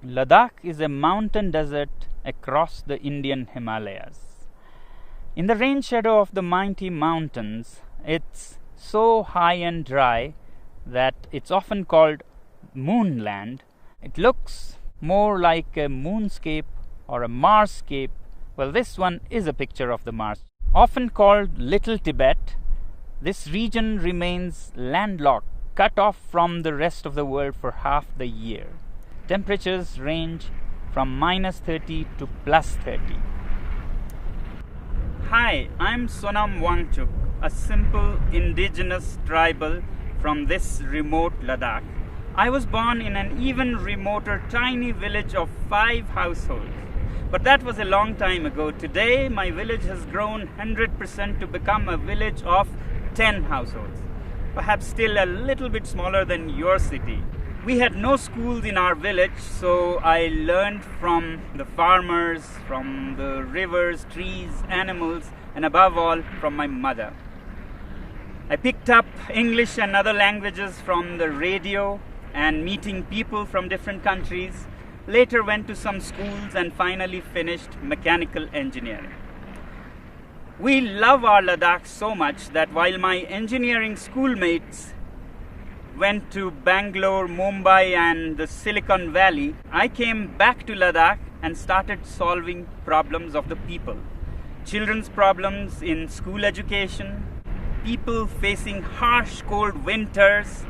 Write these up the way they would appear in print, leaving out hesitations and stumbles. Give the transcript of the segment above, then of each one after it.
Ladakh is a mountain desert across the Indian Himalayas. In the rain shadow of the mighty mountains, it's so high and dry that it's often called moonland. It looks more like a moonscape or a Marsscape. Well, this one is a picture of the Mars. Often called Little Tibet, this region remains landlocked, cut off from the rest of the world for half the year. Temperatures range from -30 to +30. Hi, I'm Sonam Wangchuk, a simple indigenous tribal from this remote Ladakh. I was born in an even remoter tiny village of 5 households. But that was a long time ago. Today, my village has grown 100% to become a village of 10 households. Perhaps still a little bit smaller than your city. We had no schools in our village, so I learned from the farmers, from the rivers, trees, animals, and above all, from my mother. I picked up English and other languages from the radio and meeting people from different countries. Later went to some schools and finally finished mechanical engineering. We love our Ladakh so much that while my engineering schoolmates went to Bangalore, Mumbai and the Silicon Valley, I came back to Ladakh and started solving problems of the people. Children's problems in school education, people facing harsh cold winters,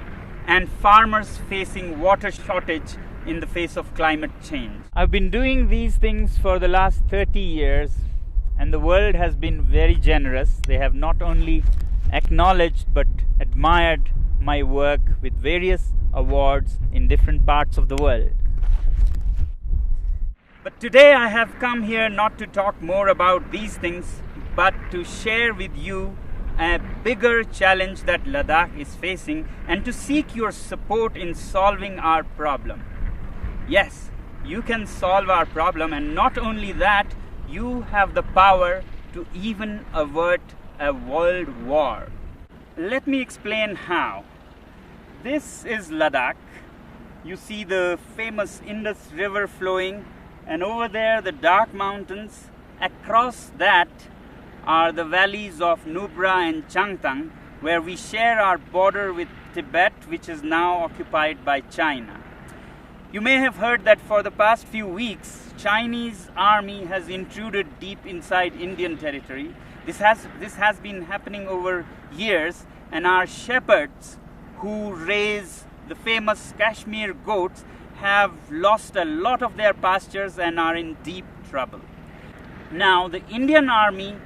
and farmers facing water shortage in the face of climate change. I've been doing these things for the last 30 years and the world has been very generous. They have not only acknowledged but admired my work with various awards in different parts of the world. But today I have come here not to talk more about these things but to share with you a bigger challenge that Ladakh is facing and to seek your support in solving our problem. Yes, you can solve our problem, and not only that, you have the power to even avert a world war. Let me explain how. This is Ladakh. You see the famous Indus River flowing, and over there the dark mountains. Across that are the valleys of Nubra and Changtang, where we share our border with Tibet, which is now occupied by China. You may have heard that for the past few weeks, Chinese army has intruded deep inside Indian territory. This has been happening over years, and our shepherds who raise the famous Kashmir goats have lost a lot of their pastures and are in deep trouble. Now, the Indian army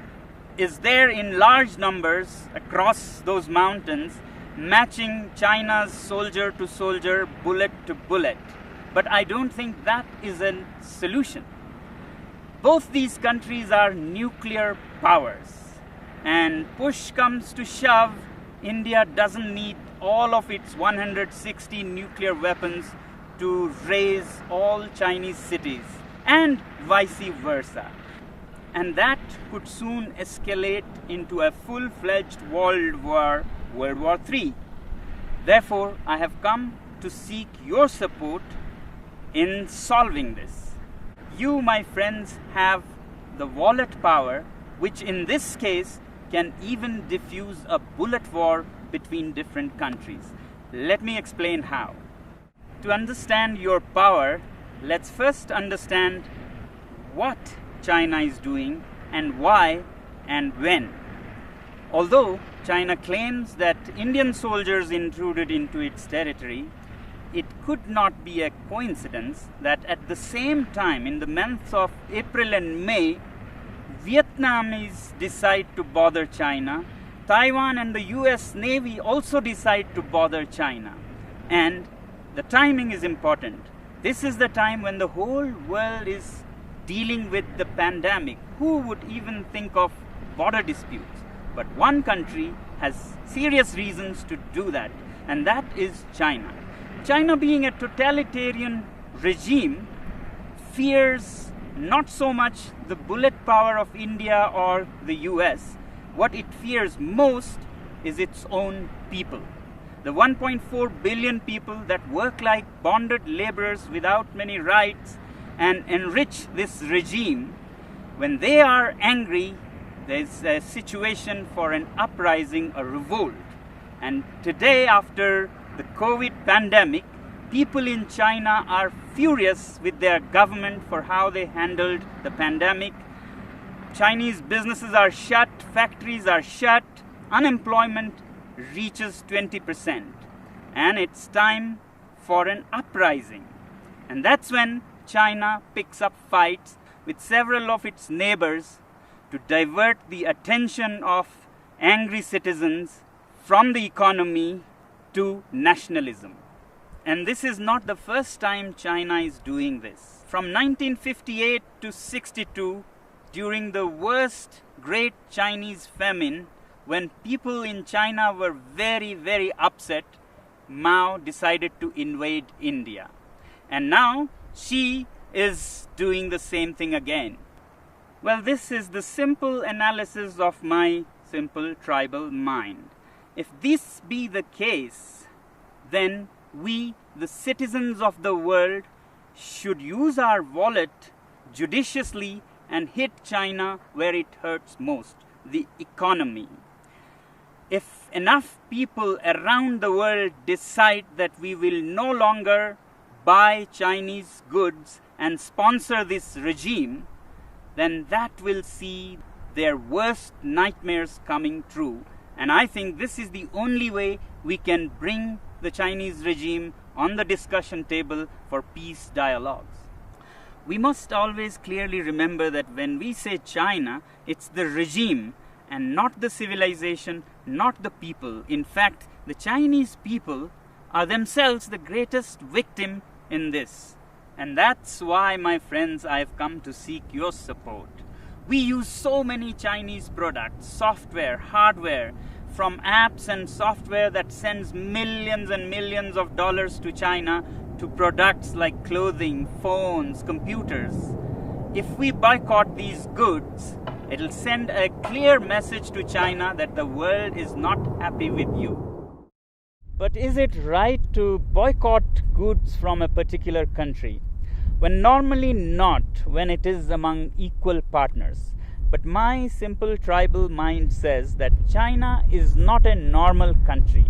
is there in large numbers across those mountains, matching China's soldier to soldier, bullet to bullet. But I don't think that is a solution. Both these countries are nuclear powers. And push comes to shove, India doesn't need all of its 160 nuclear weapons to raise all Chinese cities, and vice versa. And that could soon escalate into a full-fledged world war, World War III. Therefore, I have come to seek your support in solving this. You, my friends, have the wallet power, which in this case can even diffuse a bullet war between different countries. Let me explain how. To understand your power, let's first understand what China is doing and why and when. Although China claims that Indian soldiers intruded into its territory, it could not be a coincidence that at the same time, in the months of April and May, Vietnamese decide to bother China. Taiwan and the US Navy also decide to bother China. And the timing is important. This is the time when the whole world is dealing with the pandemic. Who would even think of border disputes? But one country has serious reasons to do that, and that is China. China, being a totalitarian regime, fears not so much the bullet power of India or the US. What it fears most is its own people. The 1.4 billion people that work like bonded laborers without many rights and enrich this regime, when they are angry, there's a situation for an uprising, a revolt. And today, after the COVID pandemic, people in China are furious with their government for how they handled the pandemic. Chinese businesses are shut, factories are shut, unemployment reaches 20%. And it's time for an uprising. And that's when China picks up fights with several of its neighbors to divert the attention of angry citizens from the economy to nationalism. And this is not the first time China is doing this. From 1958 to 62, during the worst Great Chinese Famine, when people in China were very, very upset, Mao decided to invade India. And now Xi is doing the same thing again. Well, this is the simple analysis of my simple tribal mind. If this be the case, then we, the citizens of the world, should use our wallet judiciously and hit China where it hurts most, the economy. If enough people around the world decide that we will no longer buy Chinese goods and sponsor this regime, then that will see their worst nightmares coming true. And I think this is the only way we can bring the Chinese regime on the discussion table for peace dialogues. We must always clearly remember that when we say China, it's the regime and not the civilization, not the people. In fact, the Chinese people are themselves the greatest victim in this. And that's why, my friends, I've come to seek your support. We use so many Chinese products, software, hardware, from apps and software that sends millions and millions of dollars to China to products like clothing, phones, computers. If we boycott these goods, it'll send a clear message to China that the world is not happy with you. But is it right to boycott goods from a particular country? When normally not, when it is among equal partners. But my simple tribal mind says that China is not a normal country.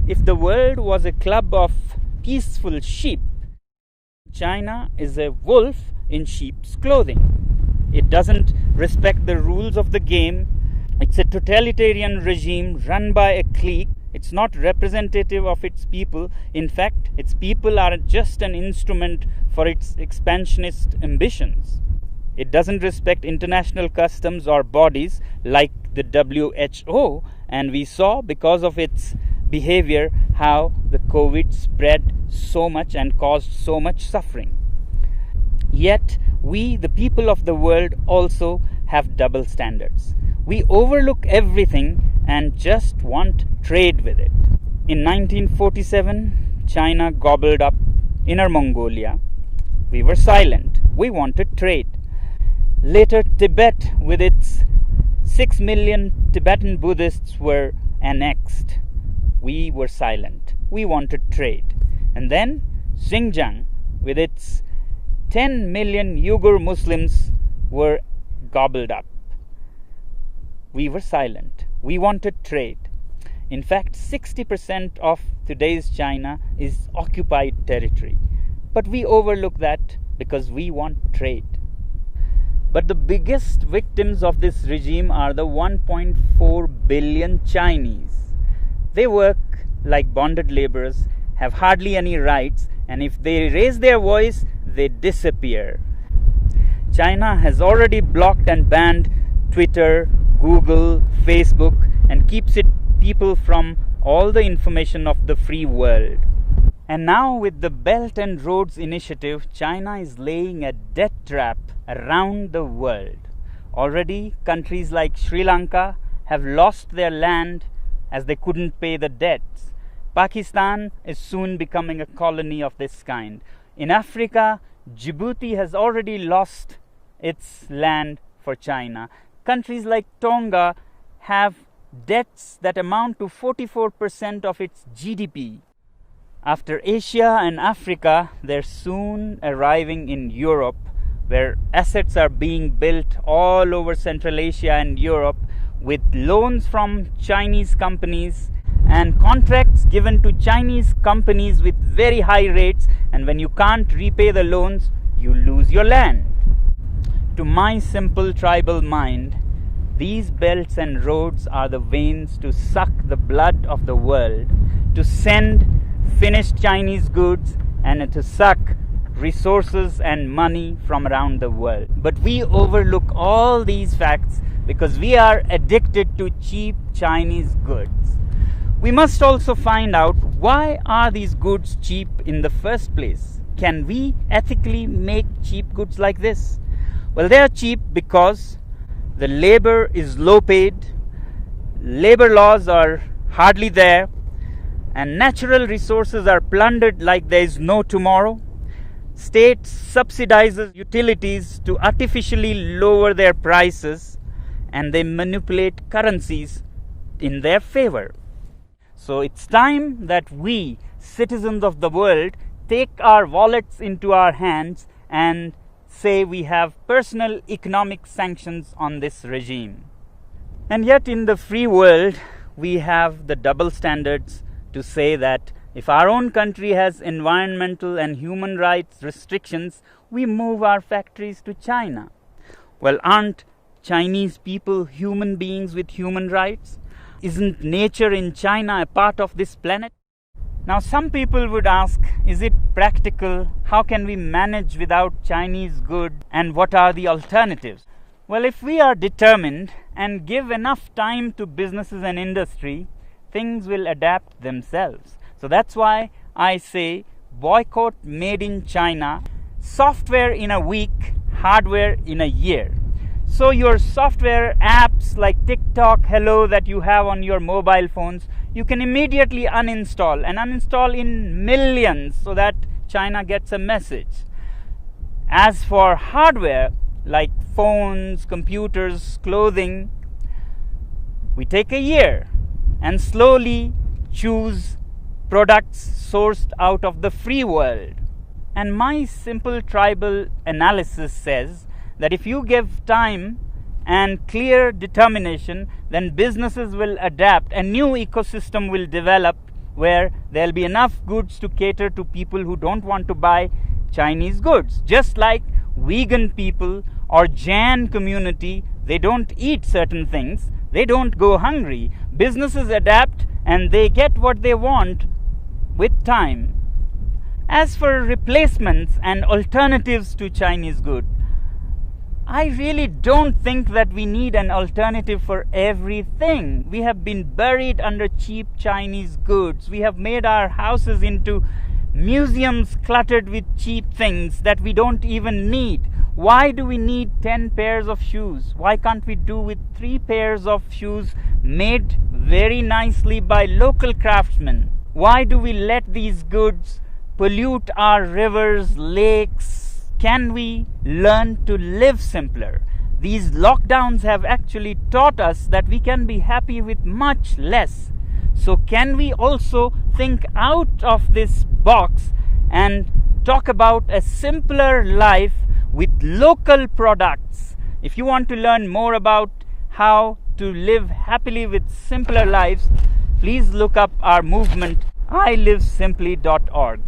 If the world was a club of peaceful sheep, China is a wolf in sheep's clothing. It doesn't respect the rules of the game. It's a totalitarian regime run by a clique. It's not representative of its people. In fact, its people are just an instrument for its expansionist ambitions. It doesn't respect international customs or bodies like the WHO, and we saw because of its behavior how the COVID spread so much and caused so much suffering. Yet, we, the people of the world, also have double standards. We overlook everything and just want trade with it. In 1947, China gobbled up Inner Mongolia. We were silent. We wanted trade. Later, Tibet, with its 6 million Tibetan Buddhists, were annexed. We were silent. We wanted trade. And then Xinjiang, with its 10 million Uyghur Muslims, were gobbled up. We were silent. We wanted trade. In fact, 60% of today's China is occupied territory. But we overlook that because we want trade. But the biggest victims of this regime are the 1.4 billion Chinese. They work like bonded laborers, have hardly any rights, and if they raise their voice, they disappear. China has already blocked and banned Twitter, Google, Facebook, and keeps its people from all the information of the free world. And now with the Belt and Roads Initiative, China is laying a debt trap around the world. Already, countries like Sri Lanka have lost their land as they couldn't pay the debts. Pakistan is soon becoming a colony of this kind. In Africa, Djibouti has already lost its land for China. Countries like Tonga have debts that amount to 44% of its GDP. After Asia and Africa, they're soon arriving in Europe, where assets are being built all over Central Asia and Europe with loans from Chinese companies and contracts given to Chinese companies with very high rates, and when you can't repay the loans, you lose your land. To my simple tribal mind, these belts and roads are the veins to suck the blood of the world, to send finished Chinese goods and to suck resources and money from around the world. But we overlook all these facts because we are addicted to cheap Chinese goods. We must also find out, why are these goods cheap in the first place? Can we ethically make cheap goods like this? Well, they are cheap because the labor is low paid, labor laws are hardly there, and natural resources are plundered like there is no tomorrow. State subsidizes utilities to artificially lower their prices, and they manipulate currencies in their favor. So it's time that we, citizens of the world, take our wallets into our hands and say we have personal economic sanctions on this regime. And yet in the free world, we have the double standards to say that if our own country has environmental and human rights restrictions, we move our factories to China. Well, aren't Chinese people human beings with human rights? Isn't nature in China a part of this planet? Now, some people would ask, is it practical? How can we manage without Chinese goods? And what are the alternatives? Well, if we are determined and give enough time to businesses and industry, things will adapt themselves. So that's why I say boycott made in China, software in a week, hardware in a year. So your software apps like TikTok, Hello that you have on your mobile phones, you can immediately uninstall and uninstall in millions so that China gets a message. As for hardware like phones, computers, clothing, we take a year and slowly choose products sourced out of the free world. And my simple tribal analysis says that if you give time and clear determination, then businesses will adapt. A new ecosystem will develop where there'll be enough goods to cater to people who don't want to buy Chinese goods. Just like vegan people or Jain community, they don't eat certain things, they don't go hungry. Businesses adapt and they get what they want with time. As for replacements and alternatives to Chinese goods, I really don't think that we need an alternative for everything. We have been buried under cheap Chinese goods. We have made our houses into museums cluttered with cheap things that we don't even need. Why do we need 10 pairs of shoes? Why can't we do with 3 pairs of shoes made very nicely by local craftsmen? Why do we let these goods pollute our rivers, lakes? Can we learn to live simpler? These lockdowns have actually taught us that we can be happy with much less. So can we also think out of this box and talk about a simpler life with local products? If you want to learn more about how to live happily with simpler lives, please look up our movement, ilivesimply.org.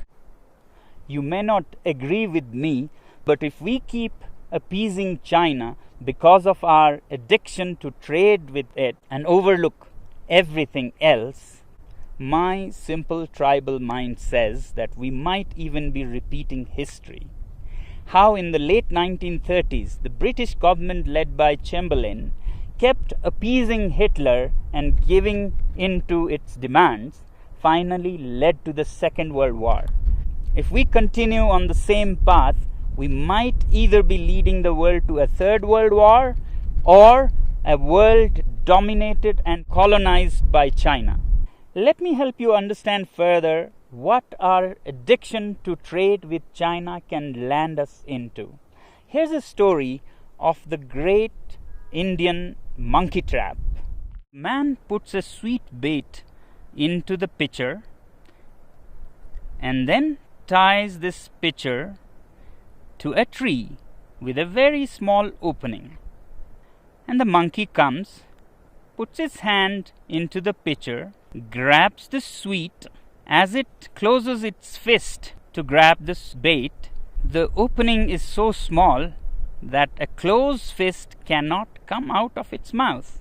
You may not agree with me, but if we keep appeasing China because of our addiction to trade with it and overlook everything else, my simple tribal mind says that we might even be repeating history. How in the late 1930s, the British government led by Chamberlain kept appeasing Hitler and giving in to its demands, finally led to the Second World War. If we continue on the same path, we might either be leading the world to a third world war or a world dominated and colonized by China. Let me help you understand further what our addiction to trade with China can land us into. Here's a story of the great Indian monkey trap. Man puts a sweet bait into the pitcher and then ties this pitcher to a tree with a very small opening. And the monkey comes, puts his hand into the pitcher, grabs the sweet. As it closes its fist to grab this bait, the opening is so small that a closed fist cannot come out of its mouth.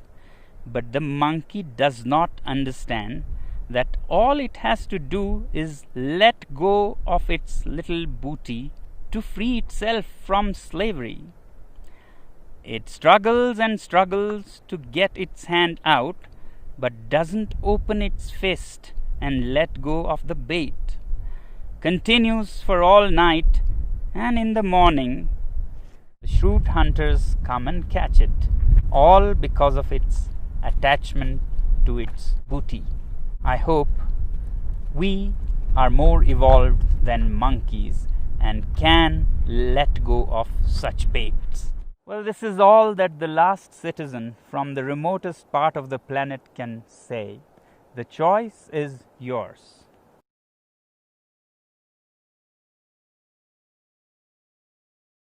But the monkey does not understand that all it has to do is let go of its little booty to free itself from slavery. It struggles and struggles to get its hand out, but doesn't open its fist and let go of the bait. Continues for all night, and in the morning, the shrewd hunters come and catch it, all because of its attachment to its booty. I hope we are more evolved than monkeys and can let go of such baits. Well, this is all that the last citizen from the remotest part of the planet can say. The choice is yours.